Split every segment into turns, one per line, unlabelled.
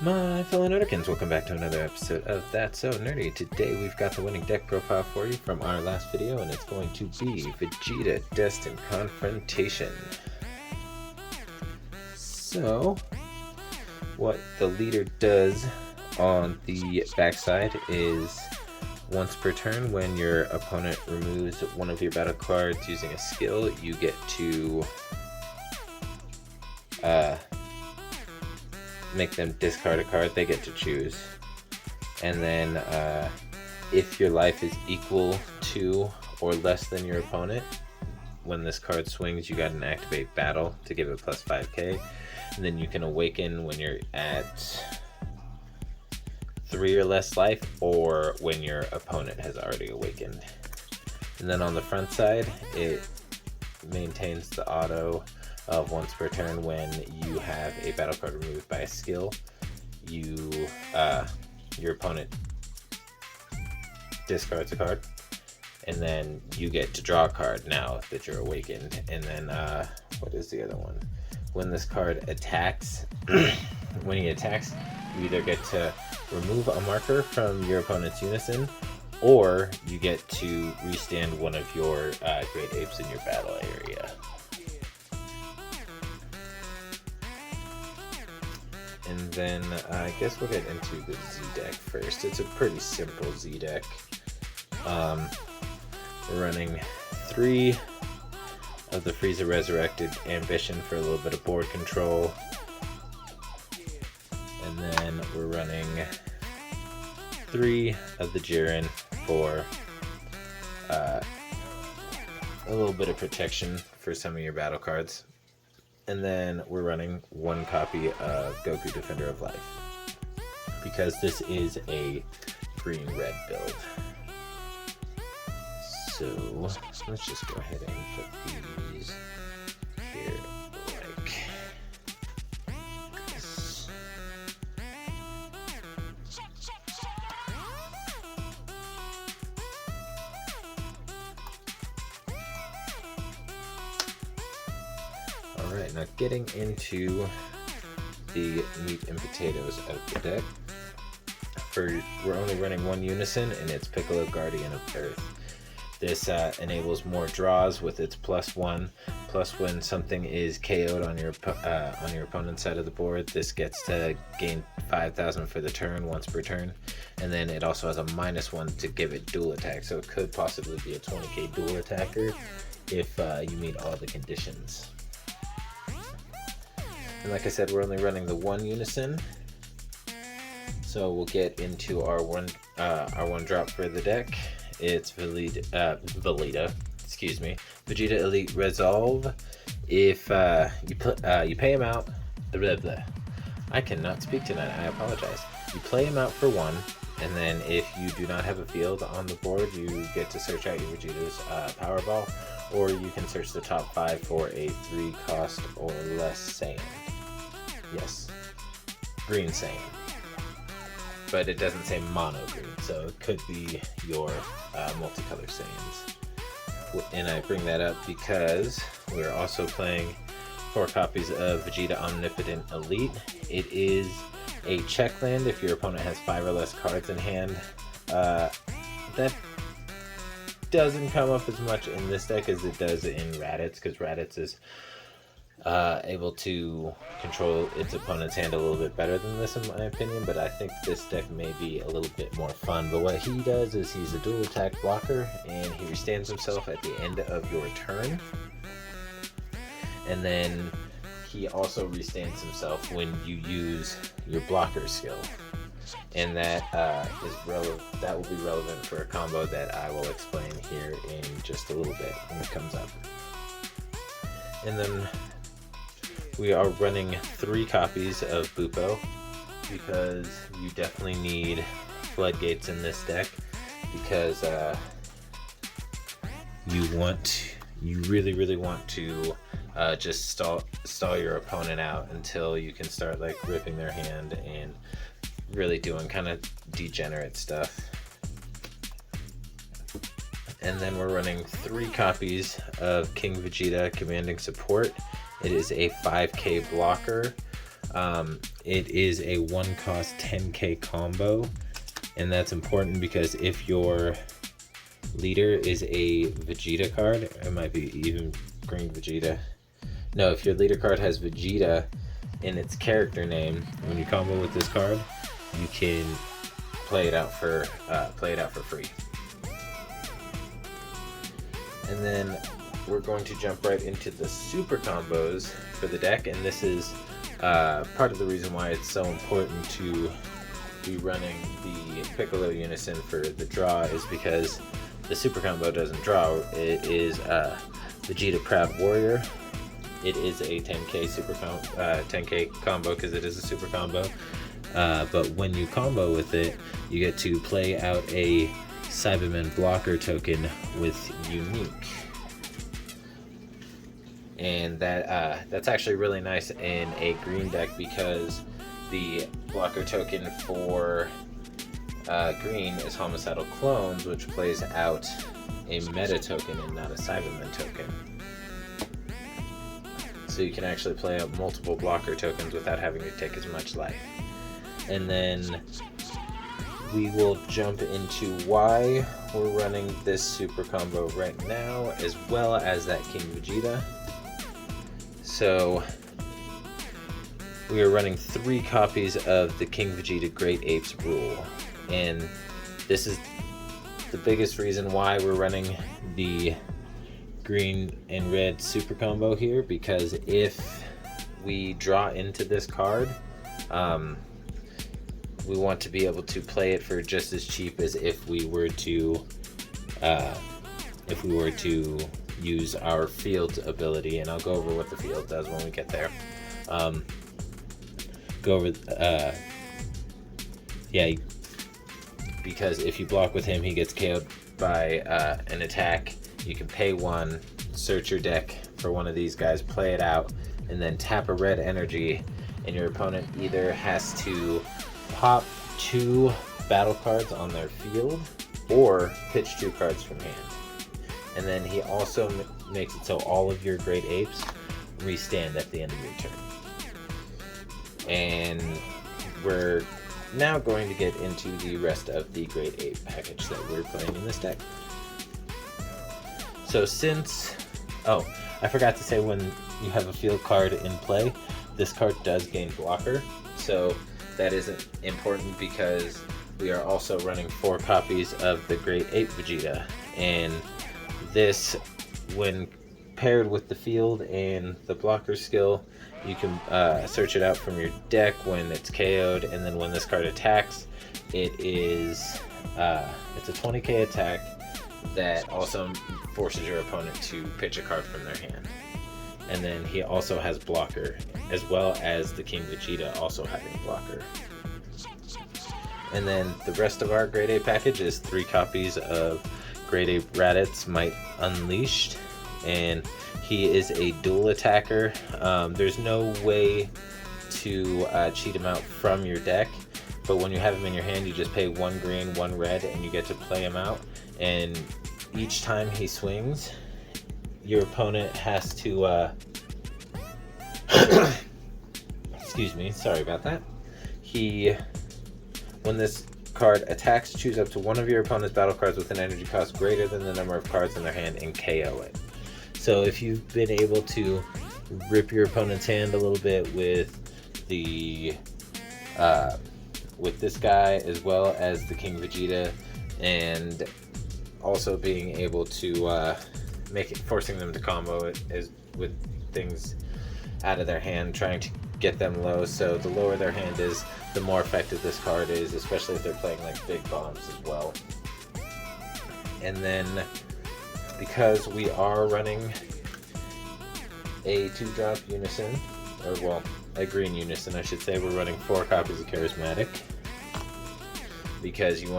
My fellow Nerdikins, welcome back to another episode of That's So Nerdy. Today we've got the winning deck profile for you from our last video, and it's going to be Vegeta Destined Confrontation. So, what the leader does on the backside is once per turn, when your opponent removes one of your battle cards using a skill, you get to make them discard a card. They get to choose. And then if your life is equal to or less than your opponent, when this card swings, you got an activate battle to give it plus 5k. And then you can awaken when you're at 3 or less life, or when your opponent has already awakened. And then on the front side, it maintains the auto of once per turn when you have a battle card removed by a skill, your opponent discards a card, and then you get to draw a card now that you're awakened. And then what is the other one? When this card attacks, when he attacks, you either get to remove a marker from your opponent's unison, or you get to restand one of your great apes in your battle area. And then I guess we'll get into the Z deck first. It's a pretty simple Z deck. We're running 3 of the Frieza Resurrected Ambition for a little bit of board control. And then we're running 3 of the Jiren for a little bit of protection for some of your battle cards. And then we're running 1 copy of Goku Defender of Life, because this is a green-red build. So let's just go ahead and put these here like this. Alright, now getting into the meat and potatoes of the deck. We're only running 1 unison, and it's Piccolo, Guardian of Earth. This enables more draws with its +1. Plus, when something is KO'd on your opponent's side of the board, this gets to gain 5,000 for the turn, once per turn. And then it also has a -1 to give it dual attack, so it could possibly be a 20k dual attacker if you meet all the conditions. And like I said, we're only running the 1 unison. So we'll get into our one drop for the deck. It's Vegeta Elite Resolve. If you pay him out, blah, blah. I cannot speak tonight, I apologize. You play him out for 1, and then if you do not have a field on the board, you get to search out your Vegeta's Powerball, or you can search the top 5 for a 3 cost or less Saiyan. Yes, green Saiyan. But it doesn't say mono green, so it could be your multicolor Saiyans. And I bring that up because we're also playing 4 copies of Vegeta Omnipotent Elite. It is a check land if your opponent has 5 or less cards in hand. That doesn't come up as much in this deck as it does in Raditz, because Raditz is able to control its opponent's hand a little bit better than this, in my opinion, but I think this deck may be a little bit more fun. But what he does is he's a dual attack blocker, and he restands himself at the end of your turn, and then he also restands himself when you use your blocker skill, and that that will be relevant for a combo that I will explain here in just a little bit when it comes up. And then we are running 3 copies of Bupo, because you definitely need floodgates in this deck, because you really want to just stall your opponent out until you can start like ripping their hand and really doing kind of degenerate stuff. And then we're running 3 copies of King Vegeta Commanding Support. It is a 5k blocker. It is a 1-cost 10k combo, and that's important because if your leader is a Vegeta card, it might be even green Vegeta. No, if your leader card has Vegeta in its character name, when you combo with this card, you can play it out for free. And then we're going to jump right into the super combos for the deck, and this is part of the reason why it's so important to be running the Piccolo Unison for the draw, is because the super combo doesn't draw. It is Vegeta Proud Warrior. It is a 10k combo because it is a super combo. But when you combo with it, you get to play out a Cyberman blocker token with Unique. And that's actually really nice in a green deck because the blocker token for green is Homicidal Clones, which plays out a meta token and not a Cyberman token. So you can actually play out multiple blocker tokens without having to take as much life. And then we will jump into why we're running this super combo right now, as well as that King Vegeta. So we are running 3 copies of the King Vegeta Great Apes rule, and this is the biggest reason why we're running the green and red super combo here, because if we draw into this card, we want to be able to play it for just as cheap as if we were to use our field ability, and I'll go over what the field does when we get there. Because if you block with him, he gets KO'd by an attack. You can pay 1, search your deck for one of these guys, play it out, and then tap a red energy, and your opponent either has to pop 2 battle cards on their field or pitch 2 cards from hand. And then he also makes it so all of your Great Apes restand at the end of your turn. And we're now going to get into the rest of the Great Ape package that we're playing in this deck. So I forgot to say, when you have a field card in play, this card does gain blocker. So that isn't important because we are also running 4 copies of the Great Ape Vegeta. And this, when paired with the field and the blocker skill, you can search it out from your deck when it's KO'd, and then when this card attacks, it's a 20k attack that also forces your opponent to pitch a card from their hand. And then he also has blocker, as well as the King Vegeta also having blocker. And then the rest of our Great Ape package is 3 copies of Great Ape Raditz Might Unleashed, and he is a dual attacker. There's no way to cheat him out from your deck, but when you have him in your hand, you just pay 1 green, 1 red, and you get to play him out. And each time he swings, your opponent has to excuse me, sorry about that. When this card attacks, choose up to one of your opponent's battle cards with an energy cost greater than the number of cards in their hand and KO it. So if you've been able to rip your opponent's hand a little bit with this guy, as well as the King Vegeta, and also being able to forcing them to combo it as with things out of their hand, trying to get them low. So the lower their hand is, the more effective this card is, especially if they're playing like big bombs as well. And then because we are running a 2-drop Unison, or well, a green Unison I should say, we're running 4 copies of Charismatic, because you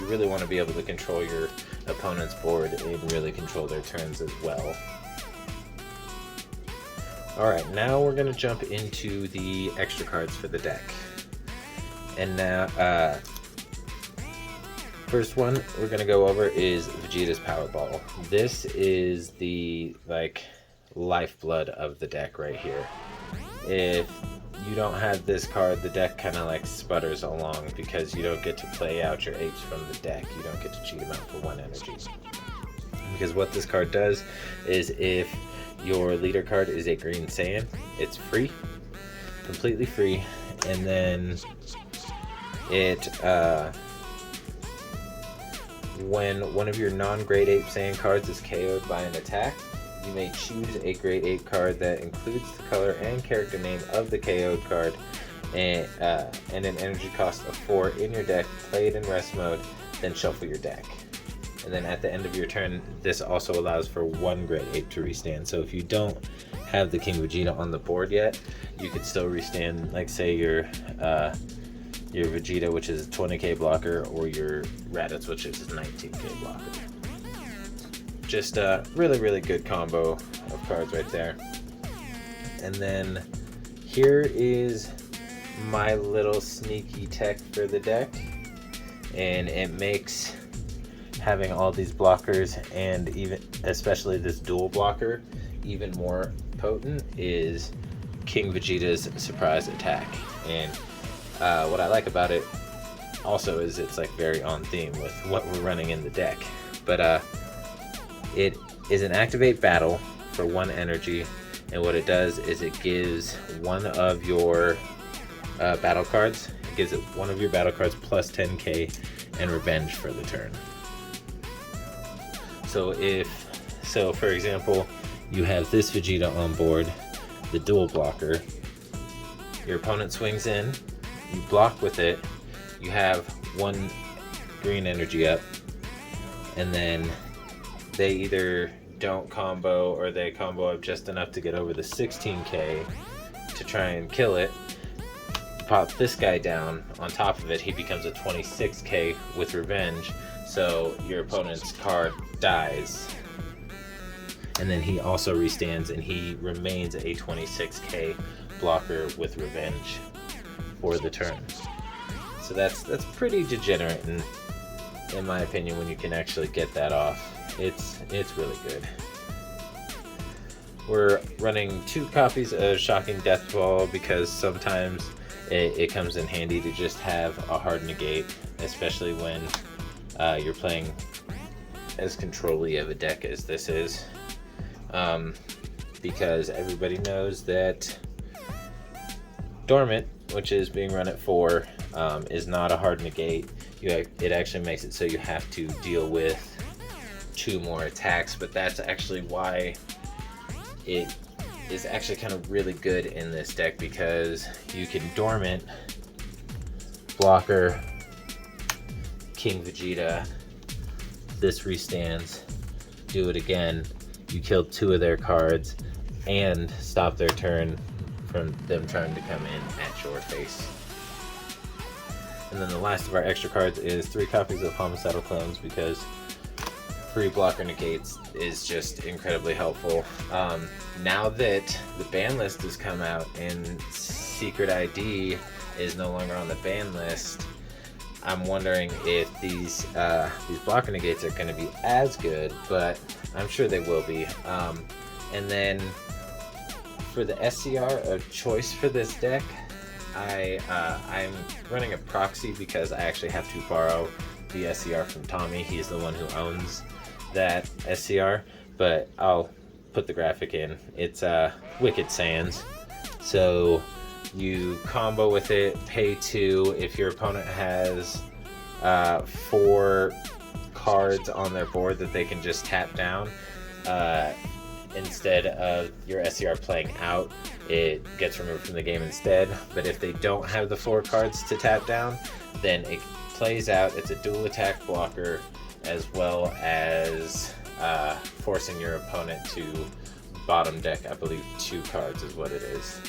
really want to be able to control your opponent's board and really control their turns as well. Alright, now we're going to jump into the extra cards for the deck. And now, first one we're going to go over is Vegeta's Powerball. This is the lifeblood of the deck right here. If you don't have this card, the deck kind of like sputters along because you don't get to play out your apes from the deck. You don't get to cheat them out for 1 energy. Because what this card does is if your leader card is a green Saiyan, it's free, completely free, and then it when one of your non-grade 8 Saiyan cards is KO'd by an attack, you may choose a grade 8 card that includes the color and character name of the KO'd card and an energy cost of 4 in your deck, play it in rest mode, then shuffle your deck. And then at the end of your turn, this also allows for 1 grade 8 to restand. So if you don't have the King Vegeta on the board yet, you could still restand, like say your Vegeta, which is a 20k blocker, or your Raditz, which is a 19k blocker. Just a really, really good combo of cards right there. And then here is my little sneaky tech for the deck, and it makes having all these blockers, and even especially this dual blocker, even more potent, is King Vegeta's surprise attack. And what I like about it also is it's like very on theme with what we're running in the deck. But it is an activate battle for 1 energy, and what it does is it gives one of your battle cards, it gives it one of your battle cards plus 10k and revenge for the turn. So for example, you have this Vegeta on board, the dual blocker, your opponent swings in, you block with it, you have 1 green energy up, and then they either don't combo or they combo up just enough to get over the 16k to try and kill it. Pop this guy down on top of it, he becomes a 26k with revenge, so your opponent's card dies, and then he also restands and he remains a 26k blocker with revenge for the turn. So that's pretty degenerate in my opinion when you can actually get that off. It's really good. We're running 2 copies of Shocking Death Ball because sometimes it comes in handy to just have a hard negate, especially when you're playing as control-y of a deck as this is, because everybody knows that Dormant, which is being run at 4, is not a hard negate. It actually makes it so you have to deal with 2 more attacks, but that's actually why it is actually kind of really good in this deck, because you can Dormant, blocker, King Vegeta, this restands, do it again, you kill 2 of their cards and stop their turn from them trying to come in at your face. And then the last of our extra cards is 3 copies of Homicidal Clones, because free blocker negates is just incredibly helpful. Now that the ban list has come out and Secret ID is no longer on the ban list, I'm wondering if these blocker negates are going to be as good, but I'm sure they will be. And then for the SCR of choice for this deck, I'm running a proxy because I actually have to borrow the SCR from Tommy. He's the one who owns that SCR, but I'll put the graphic in. It's Wicked Sands. So you combo with it, pay 2. If your opponent has 4 cards on their board that they can just tap down, instead of your SCR playing out, it gets removed from the game instead. But if they don't have the 4 cards to tap down, then it plays out. It's a dual attack blocker, as well as forcing your opponent to bottom deck, I believe 2 cards is what it is.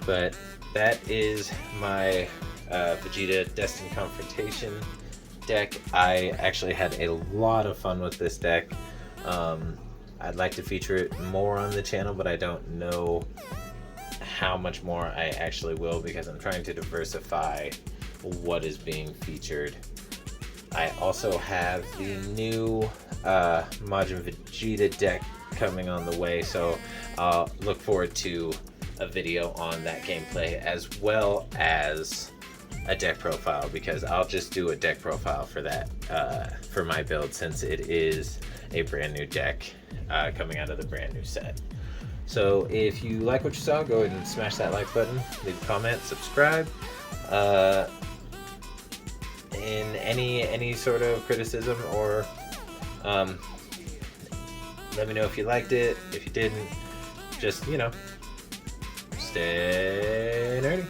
But that is my Vegeta Destined Confrontation deck. I actually had a lot of fun with this deck. I'd like to feature it more on the channel, but I don't know how much more I actually will, because I'm trying to diversify what is being featured. I also have the new Majin Vegeta deck coming on the way, so I'll look forward to a video on that gameplay, as well as a deck profile, because I'll just do a deck profile for that, for my build, since it is a brand new deck coming out of the brand new set. So if you like what you saw, go ahead and smash that like button, leave a comment, subscribe. In any sort of criticism, or let me know if you liked it. If you didn't, just, stay nerdy.